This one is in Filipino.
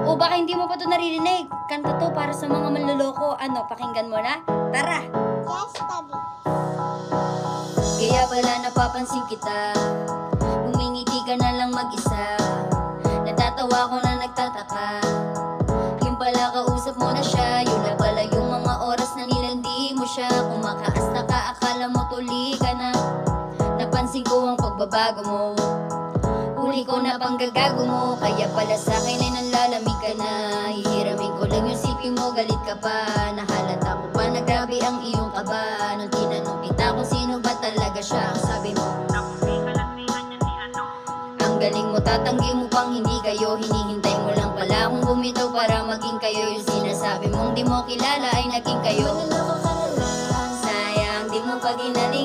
O baka hindi mo pa to naririnig. Kanta to para sa mga manloloko. Ano, pakinggan mo na? Tara! Yes, Daddy. Kaya pala napapansin kita, humingiti ka na lang mag-isa. Natatawa ko na nagtataka, yung pala kausap mo na siya. Yun na pala yung mga oras na nilandi mo siya. Kumakaasta ka, akala mo tuli ka na. Napansin ko ang pagbabago mo, huli ko na panggagago mo. Kaya pala sa'kin ay nanlalamig ka na. Hihiramin ko lang yung sipi mo, galit ka pa. Nahalata ko pa na grabe ang iyong kaba. Nung tinanong kita kung sino ba talaga siya, ang sabi mo, ang galing mo, tatanggi mo pang hindi kayo. Hinihintay mo lang pala kung bumitaw para maging kayo. Yung sinasabi mong di mo kilala ay naging kayo. Sayang di mo pa ginali